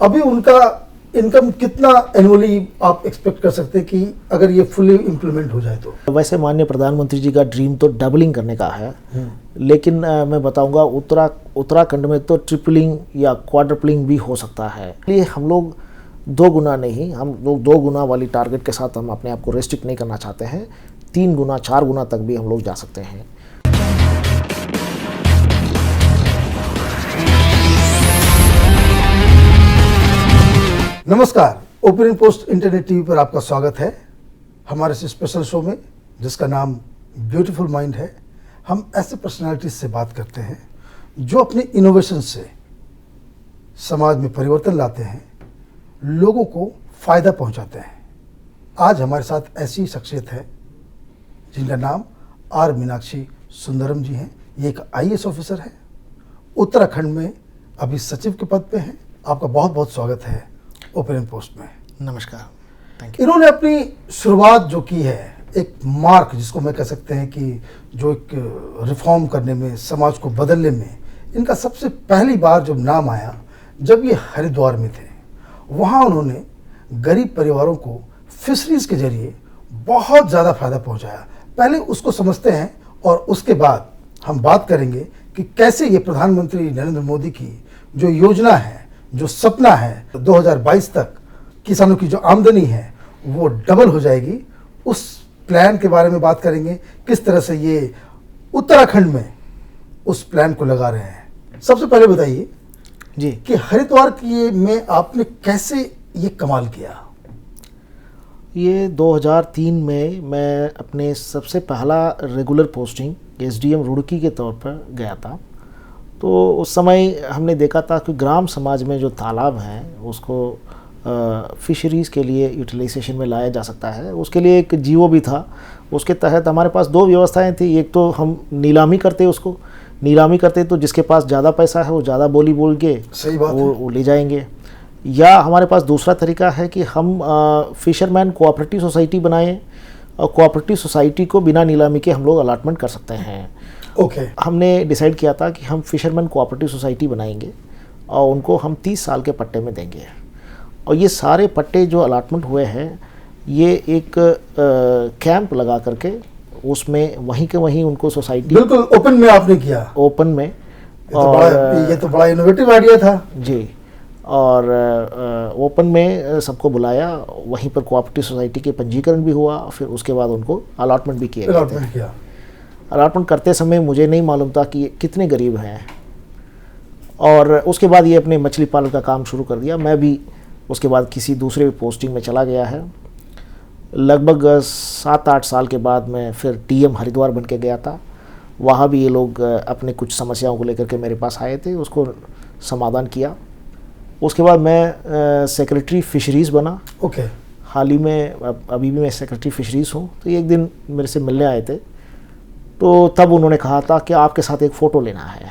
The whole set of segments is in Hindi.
अभी उनका इनकम कितना एनुअली आप एक्सपेक्ट कर सकते हैं कि अगर ये फुली इम्प्लीमेंट हो जाए तो? वैसे माननीय प्रधानमंत्री जी का ड्रीम तो डबलिंग करने का है, लेकिन मैं बताऊंगा उत्तराखंड में तो ट्रिपलिंग या क्वाड्रपलिंग भी हो सकता है। इसलिए हम लोग 2 गुना नहीं, हम लोग 2 गुना वाली टारगेट के साथ हम अपने आप को रेस्ट्रिक्ट नहीं करना चाहते हैं। 3 गुना 4 गुना तक भी हम लोग जा सकते हैं। नमस्कार, ओपिनियन पोस्ट इंटरनेट टीवी पर आपका स्वागत है। हमारे इस स्पेशल शो में जिसका नाम ब्यूटीफुल माइंड है, हम ऐसे पर्सनालिटीज से बात करते हैं जो अपने इनोवेशन से समाज में परिवर्तन लाते हैं, लोगों को फ़ायदा पहुंचाते हैं। आज हमारे साथ ऐसी शख्सियत है जिनका नाम आर मीनाक्षी सुंदरम जी हैं। ये एक IAS ऑफिसर है, उत्तराखंड में अभी सचिव के पद पे हैं। आपका बहुत बहुत स्वागत है ओपिनियन पोस्ट में। नमस्कार, थैंक यू। इन्होंने अपनी शुरुआत जो की है, एक मार्क जिसको मैं कह सकते हैं कि जो एक रिफॉर्म करने में, समाज को बदलने में, इनका सबसे पहली बार जब नाम आया जब ये हरिद्वार में थे। वहाँ उन्होंने गरीब परिवारों को फिशरीज के जरिए बहुत ज़्यादा फायदा पहुँचाया। पहले उसको समझते हैं और उसके बाद हम बात करेंगे कि कैसे ये प्रधानमंत्री नरेंद्र मोदी की जो योजना है, जो सपना है, 2022 तक किसानों की जो आमदनी है वो डबल हो जाएगी, उस प्लान के बारे में बात करेंगे। किस तरह से ये उत्तराखंड में उस प्लान को लगा रहे हैं। सबसे पहले बताइए जी कि हरिद्वार की में आपने कैसे ये कमाल किया? ये 2003 में मैं अपने सबसे पहला रेगुलर पोस्टिंग SDM रुड़की के तौर पर गया था। तो उस समय हमने देखा था कि ग्राम समाज में जो तालाब हैं उसको फिशरीज़ के लिए यूटिलाइजेशन में लाया जा सकता है। उसके लिए एक GO भी था। उसके तहत हमारे पास 2 व्यवस्थाएं थी। एक तो हम नीलामी करते तो जिसके पास ज़्यादा पैसा है वो ज़्यादा बोली बोल के सही बात वो ले जाएंगे, या हमारे पास दूसरा तरीका है कि हम फिशरमैन कोऑपरेटिव सोसाइटी बनाएं और कोऑपरेटिव सोसाइटी को बिना नीलामी के हम लोग अलॉटमेंट कर सकते हैं। ओके। हमने डिसाइड किया था कि हम फिशरमैन कोऑपरेटिव सोसाइटी बनाएंगे और उनको हम 30 साल के पट्टे में देंगे। और ये सारे पट्टे जो अलॉटमेंट हुए हैं, ये एक कैंप लगा करके उसमें वहीं के वहीं उनको सोसाइटी बिल्कुल ओपन में आपने किया? ओपन में। ये तो बड़ा इनोवेटिव आइडिया था जी। और ओपन में सबको बुलाया, वहीं पर कोऑपरेटिव सोसाइटी के पंजीकरण भी हुआ, फिर उसके बाद उनको अलॉटमेंट भी किया। अलॉटमेंट करते समय मुझे नहीं मालूम था कि ये कितने गरीब हैं, और उसके बाद ये अपने मछली पालन का काम शुरू कर दिया। मैं भी उसके बाद किसी दूसरे पोस्टिंग में चला गया है। लगभग 7-8 साल के बाद मैं फिर TM हरिद्वार बन के गया था। वहाँ भी ये लोग अपने कुछ समस्याओं को लेकर के मेरे पास आए थे, उसको समाधान किया। उसके बाद मैं सेक्रेटरी फिशरीज़ बना। ओके। हाल ही में अभी भी मैं सेक्रेटरी फिशरीज़ हूँ। तो एक दिन मेरे से मिलने आए थे, तो तब उन्होंने कहा था कि आपके साथ एक फ़ोटो लेना है।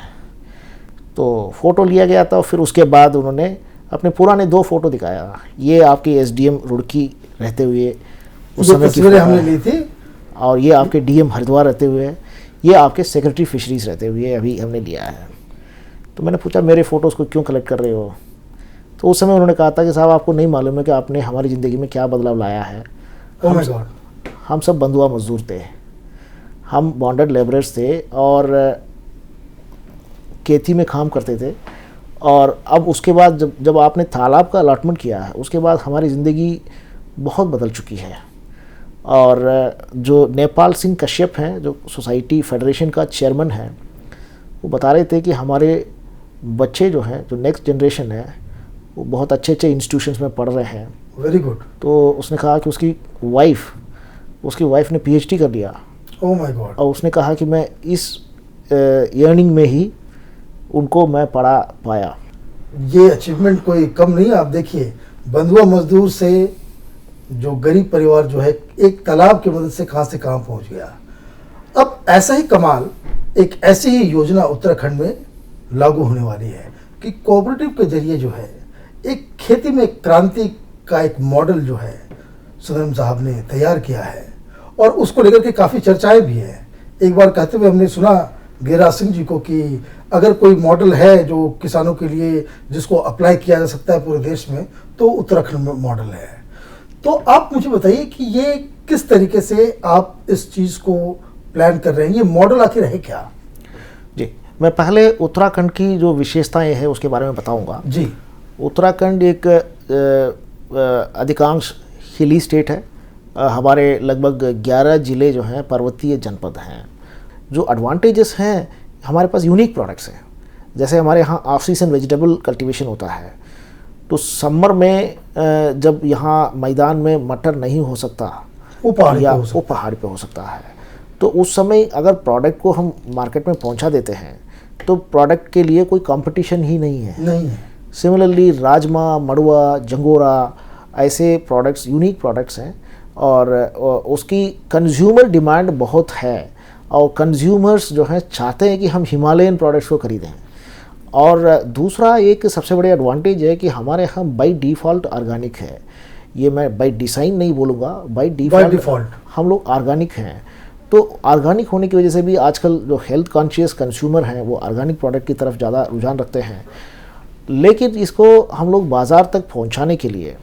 तो फ़ोटो लिया गया था। फिर उसके बाद उन्होंने अपने पुराने 2 फ़ोटो दिखाया। ये आपके SDM रुड़की रहते हुए उस समय की हमने ली थी, और ये आपके DM हरिद्वार रहते हुए, ये आपके सेक्रेटरी फिशरीज़ रहते हुए अभी हमने लिया है। तो मैंने पूछा मेरे फ़ोटोज़ को क्यों कलेक्ट कर रहे हो? तो उस समय उन्होंने कहा था कि साहब आपको नहीं मालूम है कि आपने हमारी ज़िंदगी में क्या बदलाव लाया है। हम सब बंधुआ मजदूर थे, हम बॉन्डेड लेबरर्स थे और खेती में काम करते थे। और अब उसके बाद जब आपने तालाब का अलॉटमेंट किया है, उसके बाद हमारी ज़िंदगी बहुत बदल चुकी है। और जो नेपाल सिंह कश्यप हैं, जो सोसाइटी फेडरेशन का चेयरमैन है, वो बता रहे थे कि हमारे बच्चे जो हैं, जो नेक्स्ट जनरेशन है, वो बहुत अच्छे इंस्टीट्यूशंस में पढ़ रहे हैं। Very good. तो उसने कहा कि उसकी वाइफ ने PhD कर लिया। ओह माय गॉड। और उसने कहा कि मैं इस अर्निंग में ही उनको मैं पढ़ा पाया। ये अचीवमेंट कोई कम नहीं है। आप देखिए, बंधुआ मजदूर से जो गरीब परिवार जो है, एक तालाब की मदद से कहाँ से कहाँ पहुँच गया। अब ऐसा ही कमाल, एक ऐसी ही योजना उत्तराखंड में लागू होने वाली है कि कोऑपरेटिव के जरिए जो है एक खेती में क्रांति का एक मॉडल जो है सुंदरम साहब ने तैयार किया है, और उसको लेकर के काफ़ी चर्चाएं भी हैं। एक बार कहते हुए हमने सुना गिरिराज सिंह जी को कि अगर कोई मॉडल है जो किसानों के लिए जिसको अप्लाई किया जा सकता है पूरे देश में, तो उत्तराखंड में मॉडल है। तो आप मुझे बताइए कि ये किस तरीके से आप इस चीज़ को प्लान कर रहे हैं, ये मॉडल आखिर है क्या? जी, मैं पहले उत्तराखंड की जो विशेषताएं हैं उसके बारे में बताऊंगा। जी, उत्तराखंड एक अधिकांश हिली स्टेट है। हमारे लगभग 11 ज़िले जो हैं पर्वतीय जनपद हैं। जो एडवांटेजेस हैं, हमारे पास यूनिक प्रोडक्ट्स हैं। जैसे हमारे यहाँ ऑफ सीजन वेजिटेबल कल्टीवेशन होता है, तो समर में जब यहाँ मैदान में मटर नहीं हो सकता, वो पहाड़ या पे हो सकता वो पहाड़ पे हो सकता है, तो उस समय अगर प्रोडक्ट को हम मार्केट में पहुँचा देते हैं तो प्रोडक्ट के लिए कोई कंपटीशन ही नहीं है। नहीं है। सिमिलरली राजमा, मड़ुआ, जंगोरा ऐसे प्रोडक्ट्स यूनिक प्रोडक्ट्स हैं और उसकी कंज्यूमर डिमांड बहुत है और कंज्यूमर्स जो हैं चाहते हैं कि हम हिमालयन प्रोडक्ट्स को खरीदें। और दूसरा एक सबसे बड़े एडवांटेज है कि हमारे यहाँ बाय डिफ़ॉल्ट ऑर्गेनिक है। ये मैं बाय डिज़ाइन नहीं बोलूँगा, बाय डिफ़ॉल्ट हम लोग ऑर्गेनिक हैं। तो ऑर्गेनिक होने की वजह से भी आजकल जो हेल्थ कॉन्शियस कंज्यूमर हैं वो ऑर्गेनिक प्रोडक्ट की तरफ ज़्यादा रुझान रखते हैं। लेकिन इसको हम लोग बाज़ार तक पहुंचाने के लिए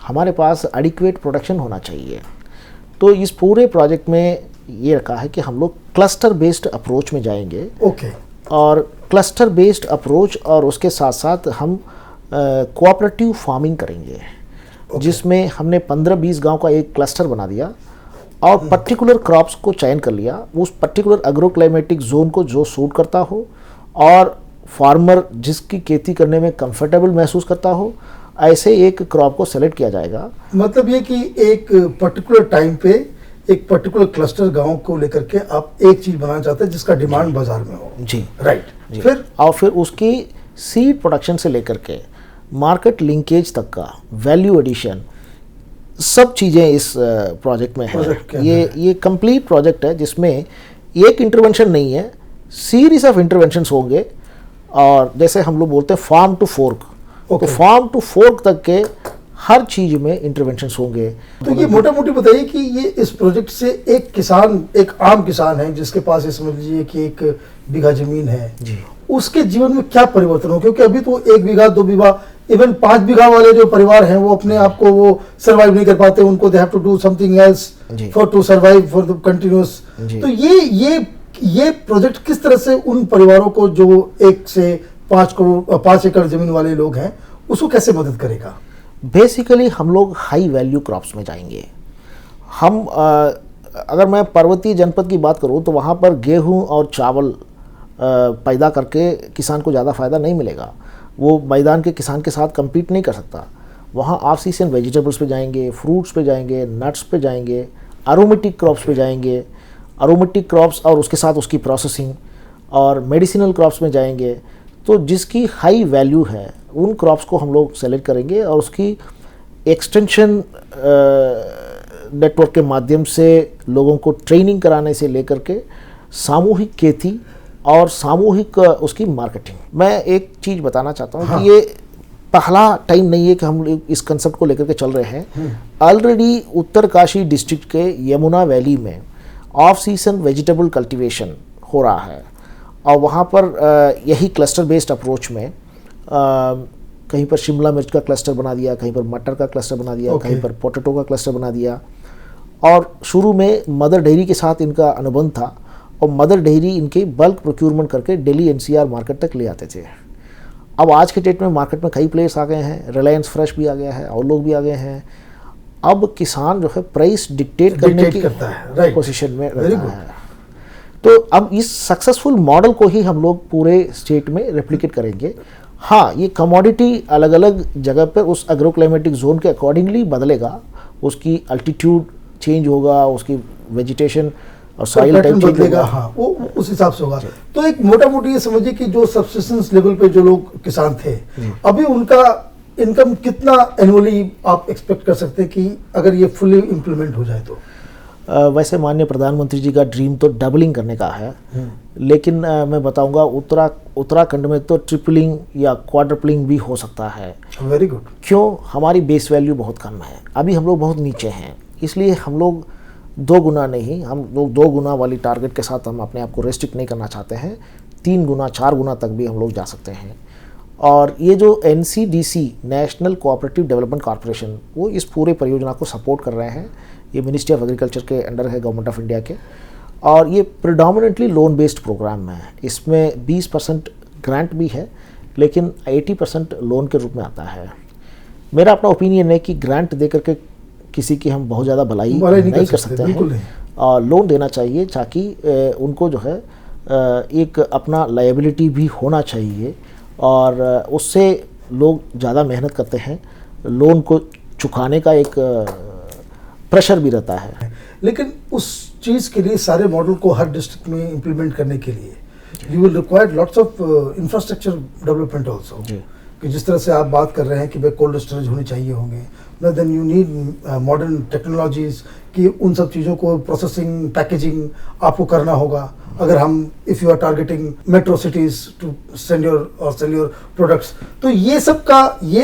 हमारे पास एडिक्वेट प्रोडक्शन होना चाहिए। तो इस पूरे प्रोजेक्ट में ये रखा है कि हम लोग क्लस्टर बेस्ड अप्रोच में जाएंगे। ओके। और क्लस्टर बेस्ड अप्रोच और उसके साथ साथ हम कोऑपरेटिव फार्मिंग करेंगे, जिसमें हमने 15-20 गांव का एक क्लस्टर बना दिया और पर्टिकुलर क्रॉप्स को चयन कर लिया, उस पर्टिकुलर एग्रो क्लाइमेटिक जोन को जो सूट करता हो और फार्मर जिसकी खेती करने में कंफर्टेबल महसूस करता हो, ऐसे एक क्रॉप को सेलेक्ट किया जाएगा। मतलब ये कि एक पर्टिकुलर टाइम पे एक पर्टिकुलर क्लस्टर गांव को लेकर के आप एक चीज बनाना चाहते हैं जिसका डिमांड बाजार में हो। जी, राइट। जी। फिर उसकी सीड प्रोडक्शन से लेकर के मार्केट लिंकेज तक का वैल्यू एडिशन सब चीज़ें इस प्रोजेक्ट में है। ये कंप्लीट प्रोजेक्ट है जिसमें एक इंटरवेंशन नहीं है, सीरीज ऑफ इंटरवेंशंस होंगे। और जैसे हम लोग बोलते हैं फार्म टू फोर्क, तो फार्म टू फोर्क तक के हर चीज में इंटरवेंशंस होंगे। तो ये मोटा मोटी बताइए कि ये इस प्रोजेक्ट से एक किसान, एक आम किसान है जिसके पास ये समझ लीजिए कि 1 बीघा जमीन है जी, उसके जीवन में क्या परिवर्तन हो? क्योंकि अभी तो 1 बीघा 2 बीघा इवन 5 बीघा वाले जो परिवार हैं वो अपने आप को वो सर्वाइव नहीं कर पाते, उनको they have to do something else for to survive for the continuous. तो ये प्रोजेक्ट किस तरह से उन परिवारों को जो 1 से 5 एकड़ जमीन वाले लोग हैं उसको कैसे मदद करेगा? बेसिकली हम लोग हाई वैल्यू क्रॉप्स में जाएंगे। हम अगर मैं पर्वतीय जनपद की बात करूं तो वहां पर गेहूं और चावल पैदा करके किसान को ज़्यादा फ़ायदा नहीं मिलेगा, वो मैदान के किसान के साथ compete नहीं कर सकता। वहाँ ऑफ सीजन वेजिटेबल्स पे जाएंगे, फ्रूट्स पे जाएंगे, नट्स पे जाएंगे, अरोमेटिक क्रॉप्स पे जाएंगे, अरोमेटिक क्रॉप्स और उसके साथ उसकी प्रोसेसिंग, और मेडिसिनल क्रॉप्स में जाएंगे। तो जिसकी हाई वैल्यू है उन क्रॉप्स को हम लोग सेलेक्ट करेंगे और उसकी एक्सटेंशन नेटवर्क के माध्यम से लोगों को ट्रेनिंग कराने से लेकर के सामूहिक खेती और सामूहिक उसकी मार्केटिंग। मैं एक चीज़ बताना चाहता हूँ कि ये पहला टाइम नहीं है कि हम इस कंसेप्ट को लेकर के चल रहे हैं। ऑलरेडी उत्तरकाशी डिस्ट्रिक्ट के यमुना वैली में ऑफ सीजन वेजिटेबल कल्टीवेशन हो रहा है और वहाँ पर यही क्लस्टर बेस्ड अप्रोच में कहीं पर शिमला मिर्च का क्लस्टर बना दिया, कहीं पर मटर का क्लस्टर बना दिया, कहीं पर पोटैटो का क्लस्टर बना दिया। और शुरू में मदर डेयरी के साथ इनका अनुबंध था और मदर डेयरी इनके बल्क प्रोक्यूरमेंट करके दिल्ली एनसीआर मार्केट तक ले आते थे। अब आज के डेट में मार्केट में कई प्लेयर्स आ गए हैं, रिलायंस फ्रेश भी आ गया है और लोग भी आ गए हैं। अब किसान जो है प्राइस डिक्टेट करने की पोजीशन में रहता है। तो अब इस सक्सेसफुल मॉडल को ही हम लोग पूरे स्टेट में रेप्लिकेट करेंगे। हाँ, ये कमोडिटी अलग अलग जगह पर उस एग्रो क्लाइमेटिक जोन के अकॉर्डिंगली बदलेगा, उसकी अल्टीट्यूड चेंज होगा, उसकी वेजिटेशन और सॉइल टाइप बदलेगा। हाँ, वो उस हिसाब से होगा। तो एक मोटा मोटी ये समझिए कि जो सब्सिस्टेंस लेवल पे जो लोग किसान थे, अभी उनका इनकम कितना एनुअली आप एक्सपेक्ट कर सकते हैं कि अगर ये फुली इम्प्लीमेंट हो जाए तो? वैसे माननीय प्रधानमंत्री जी का ड्रीम तो डबलिंग करने का है, लेकिन मैं बताऊंगा उत्तराखंड में तो ट्रिपलिंग या क्वाड्रपलिंग भी हो सकता है। Very good. क्यों? हमारी बेस वैल्यू बहुत कम है, अभी हम लोग बहुत नीचे हैं, इसलिए हम लोग 2 गुना नहीं, हम लोग 2 गुना वाली टारगेट के साथ हम अपने आप को रेस्ट्रिक्ट नहीं करना चाहते हैं, 3 गुना 4 गुना तक भी हम लोग जा सकते हैं। और ये जो NCDC national cooperative development corporation, वो इस पूरे परियोजना को सपोर्ट कर रहे हैं। ये मिनिस्ट्री ऑफ एग्रीकल्चर के अंडर है, गवर्नमेंट ऑफ इंडिया के, और ये प्रिडोमिनेंटली लोन बेस्ड प्रोग्राम है। इसमें 20% ग्रांट भी है, लेकिन 80% लोन के रूप में आता है। मेरा अपना ओपिनियन है कि ग्रांट दे करके किसी की हम बहुत ज़्यादा भलाई नहीं कर सकते हैं, और लोन देना चाहिए ताकि उनको जो है एक अपना लायबिलिटी भी होना चाहिए, और उससे लोग ज़्यादा मेहनत करते हैं, लोन को चुकाने का एक प्रेशर भी रहता है। लेकिन उस चीज़ के लिए, सारे मॉडल को हर डिस्ट्रिक्ट में इम्प्लीमेंट करने के लिए you will require lots of infrastructure development also, कि जिस तरह से आप बात कर रहे हैं कि भाई कोल्ड स्टोरेज होने चाहिए होंगे, then you need modern technologies, कि उन सब चीज़ों को प्रोसेसिंग, पैकेजिंग आपको करना होगा। अगर हम if you are targeting metro cities to send your और सेल योर प्रोडक्ट्स, तो ये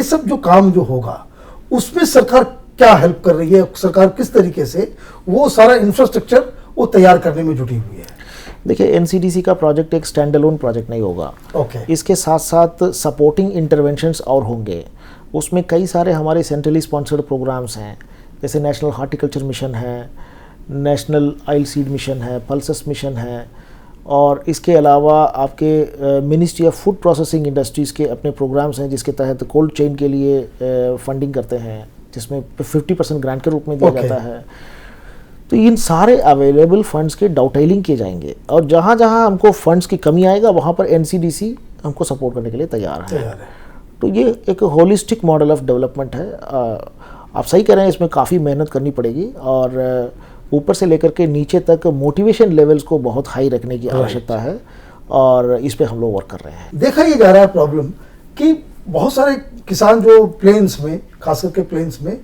सब जो काम जो होगा उसमें सरकार क्या हेल्प कर रही है, सरकार किस तरीके से वो सारा इंफ्रास्ट्रक्चर वो तैयार करने में जुटी हुई है? देखिए, NCDC का प्रोजेक्ट एक स्टैंड अलोन प्रोजेक्ट नहीं होगा। इसके साथ साथ सपोर्टिंग इंटरवेंशंस और होंगे। उसमें कई सारे हमारे सेंट्रली स्पॉन्सर्ड प्रोग्राम्स हैं, जैसे नेशनल हार्टिकल्चर मिशन है, नेशनल ऑयल सीड मिशन है, पल्सेस मिशन है, और इसके अलावा आपके ministry of food processing industries के अपने प्रोग्राम्स हैं, जिसके तहत कोल्ड चेन के लिए फंडिंग करते हैं, जिसमें 50% ग्रांट के रूप में दिया जाता है। तो इन सारे अवेलेबल फंड्स के डाउटाइलिंग किए जाएंगे, और जहाँ जहाँ हमको फंड्स की कमी आएगा वहाँ पर NCDC हमको सपोर्ट करने के लिए तैयार है। तो ये एक होलिस्टिक मॉडल ऑफ डेवलपमेंट है। आप सही कह रहे हैं, इसमें काफ़ी मेहनत करनी पड़ेगी, और ऊपर से लेकर के नीचे तक मोटिवेशन लेवल्स को बहुत हाई रखने की आवश्यकता है, और इस पे हम लोग वर्क कर रहे हैं। देखा ये जा रहा है प्रॉब्लम कि बहुत सारे किसान जो प्लेन्स में, खास करके प्लेन्स में,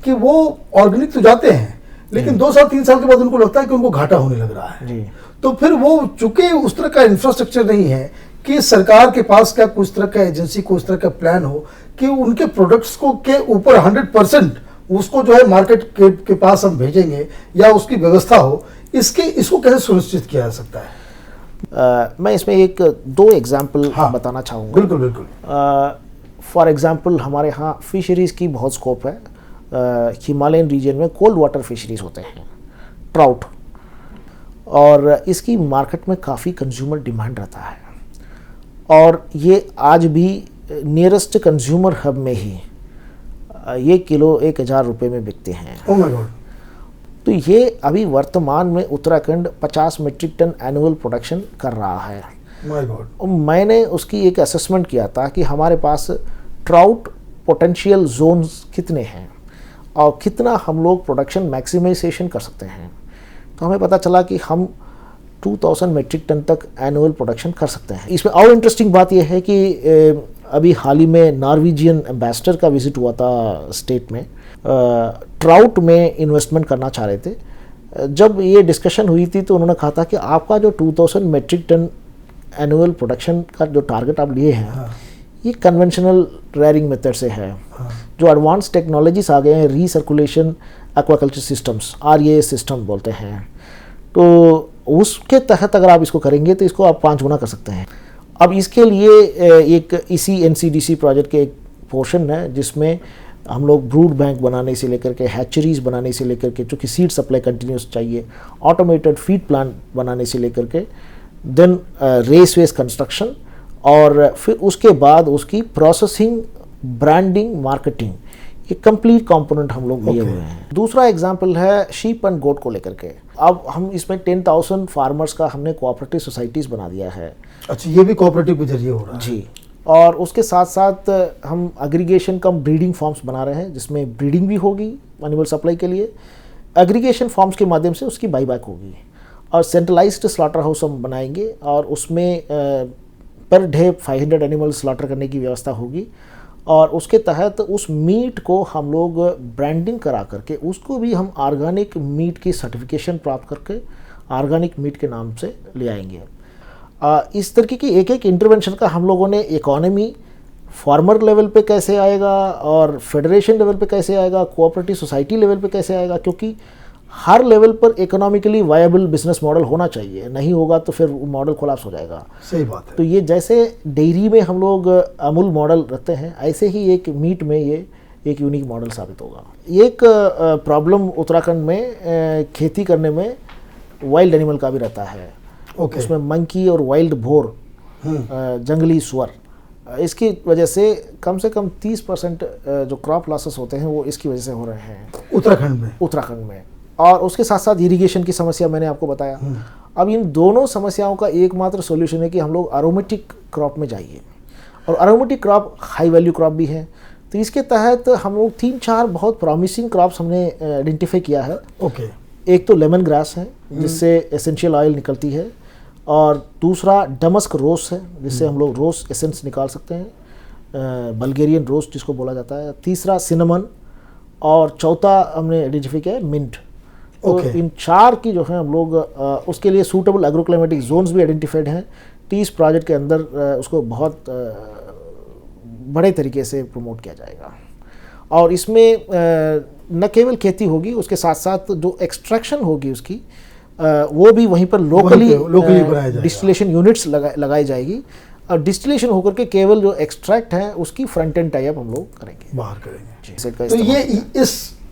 कि वो ऑर्गेनिक तो जाते हैं, लेकिन 2 साल 3 साल के बाद उनको लगता है कि उनको घाटा होने लग रहा है। तो फिर वो, चूंकि उस तरह का इंफ्रास्ट्रक्चर नहीं है कि सरकार के पास क्या कुछ तरह का एजेंसी को उस तरह का प्लान हो कि उनके प्रोडक्ट्स को के ऊपर 100% उसको जो है मार्केट के पास हम भेजेंगे, या उसकी व्यवस्था हो, इसको कैसे सुनिश्चित किया जा सकता है? मैं इसमें 1-2 एग्जाम्पल बताना चाहूँगा। बिल्कुल बिल्कुल। फॉर एग्जाम्पल, हमारे यहाँ फिशरीज़ की बहुत स्कोप है। हिमालयन रीजन में कोल्ड वाटर फिशरीज़ होते हैं, ट्राउट, और इसकी मार्केट में काफ़ी कंज्यूमर डिमांड रहता है, और ये आज भी नियरेस्ट कंज्यूमर हब में ही ये किलो 1000 रुपये में बिकते हैं। Oh my god. तो ये अभी वर्तमान में Uttarakhand 50 metric ton annual production कर रहा है। My god. मैंने उसकी एक असेसमेंट किया था कि हमारे पास ट्राउट पोटेंशियल जोन्स कितने हैं और कितना हम लोग प्रोडक्शन मैक्सिमाइजेशन कर सकते हैं। तो हमें पता चला कि हम 2000 मीट्रिक टन तक एनुअल प्रोडक्शन कर सकते हैं। इसमें और इंटरेस्टिंग बात यह है कि अभी हाल ही में नॉर्वेजियन एम्बेसडर का विजिट हुआ था स्टेट में, ट्राउट में इन्वेस्टमेंट करना चाह रहे थे। जब ये डिस्कशन हुई थी तो उन्होंने कहा था कि आपका जो 2000 मीट्रिक टन एनुअल प्रोडक्शन का जो टारगेट आप लिए हैं, ये कन्वेंशनल रेयरिंग मेथड से है। जो एडवांस टेक्नोलॉजीज आ गए हैं, recirculation aquaculture systems, REA system बोलते हैं, तो उसके तहत अगर आप इसको करेंगे तो इसको आप 5 गुना कर सकते हैं। अब इसके लिए एक इसी NCDC प्रोजेक्ट के एक पोर्शन है जिसमें हम लोग ब्रूड बैंक बनाने से लेकर के हैचरीज बनाने से लेकर के, चूँकि सीड सप्लाई कंटिन्यूस चाहिए, ऑटोमेटेड फीड प्लांट बनाने से लेकर के, देन रेसवेज कंस्ट्रक्शन, और फिर उसके बाद उसकी प्रोसेसिंग, ब्रांडिंग, मार्केटिंग, ये कंप्लीट कंपोनेंट हम लोग लिए हुए हैं। दूसरा एग्जांपल है शीप एंड गोट को लेकर के। अब हम इसमें 10,000 फार्मर्स का हमने कोऑपरेटिव सोसाइटीज़ बना दिया है। अच्छा, ये भी कोऑपरेटिव के जरिए हो रहा है? जी, और उसके साथ साथ हम एग्रीगेशन कम ब्रीडिंग फार्म्स बना रहे हैं, जिसमें ब्रीडिंग भी होगी एनिमल सप्लाई के लिए, एग्रीगेशन फार्म्स के माध्यम से उसकी बाईबैक होगी, और सेंट्रलाइज्ड स्लॉटर हाउस हम बनाएंगे और उसमें पर डे 500 एनिमल स्लॉटर करने की व्यवस्था होगी, और उसके तहत उस मीट को हम लोग ब्रांडिंग करा करके उसको भी हम ऑर्गेनिक मीट की सर्टिफिकेशन प्राप्त करके ऑर्गेनिक मीट के नाम से ले आएंगे। इस तरीके की एक एक इंटरवेंशन का हम लोगों ने इकोनॉमी फार्मर लेवल पे कैसे आएगा और फेडरेशन लेवल पे कैसे आएगा, कोऑपरेटिव सोसाइटी लेवल पे कैसे आएगा, क्योंकि हर लेवल पर इकोनॉमिकली वायबल बिजनेस मॉडल होना चाहिए, नहीं होगा तो फिर मॉडल कोलैप्स हो जाएगा। सही बात है। तो ये जैसे डेयरी में हम लोग अमूल मॉडल रखते हैं, ऐसे ही एक मीट में ये एक यूनिक मॉडल साबित होगा। एक प्रॉब्लम उत्तराखंड में खेती करने में वाइल्ड एनिमल का भी रहता है। उसमें मंकी और वाइल्ड भोर, जंगली सुअर, इसकी वजह से कम 30% जो क्रॉप लॉसेस होते हैं वो इसकी वजह से हो रहे हैं उत्तराखंड में। और उसके साथ साथ इरिगेशन की समस्या मैंने आपको बताया। अब इन दोनों समस्याओं का एकमात्र सॉल्यूशन है कि हम लोग एरोमेटिक क्रॉप में जाइए, और aromatic crop high value crop भी है। तो इसके तहत हम लोग 3-4 बहुत प्रॉमिसिंग क्रॉप्स हमने आइडेंटिफाई किया है। एक तो लेमन ग्रास है जिससे एसेंशियल ऑयल निकलती है, और दूसरा डमस्क रोस है जिससे हम लोग रोस एसेंस निकाल सकते हैं, बल्गेरियन रोस जिसको बोला जाता है। तीसरा सिनेमन, और चौथा हमने आइडेंटिफाई किया है मिंट। तो इन 4 की जो है हम लोग उसके लिए सूटेबल एग्रोक्लाइमेटिक जोन्स भी आइडेंटिफाइड हैं। 30 प्रोजेक्ट के अंदर उसको बहुत बड़े तरीके से प्रमोट किया जाएगा। और इसमें न केवल खेती होगी, उसके साथ साथ जो एक्सट्रैक्शन होगी उसकी वो भी वहीं पर लोकली डिस्टिलेशन यूनिट्स लगाई जाएगी, और डिस्टिलेशन होकर के केवल जो एक्सट्रैक्ट है उसकी फ्रंट एंड टाई अप हम लोग करेंगे, बाहर करेंगे। तो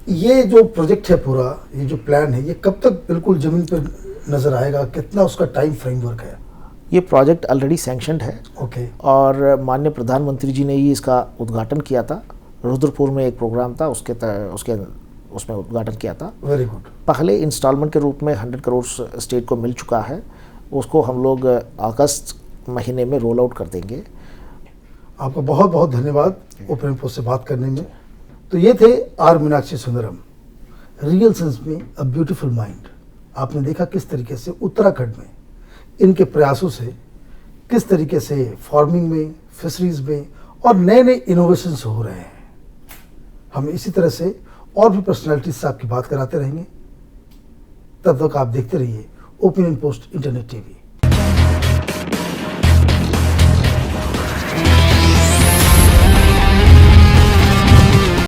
ये जो प्रोजेक्ट है पूरा, ये जो प्लान है, ये कब तक बिल्कुल जमीन पर नजर आएगा? कितना उसका टाइम फ्रेमवर्क है? ये प्रोजेक्ट ऑलरेडी सैंक्शनड है। और माननीय प्रधानमंत्री जी ने ही इसका उद्घाटन किया था। रुद्रपुर में एक प्रोग्राम था, उसमें उद्घाटन किया था। Very good. पहले इंस्टॉलमेंट के रूप में 100 करोड़ स्टेट को मिल चुका है, उसको हम लोग अगस्त महीने में रोल आउट कर देंगे। आपका बहुत बहुत धन्यवाद ओपन पोस्ट से बात करने में। तो ये थे R Meenakshi Sundaram, real sense में अ ब्यूटीफुल माइंड। आपने देखा किस तरीके से उत्तराखंड में इनके प्रयासों से किस तरीके से फार्मिंग में, फिशरीज में और नए नए इनोवेशंस हो रहे हैं। हम इसी तरह से और भी पर्सनालिटीज से आपकी बात कराते रहेंगे। तब तक आप देखते रहिए ओपिनियन पोस्ट इंटरनेट टीवी।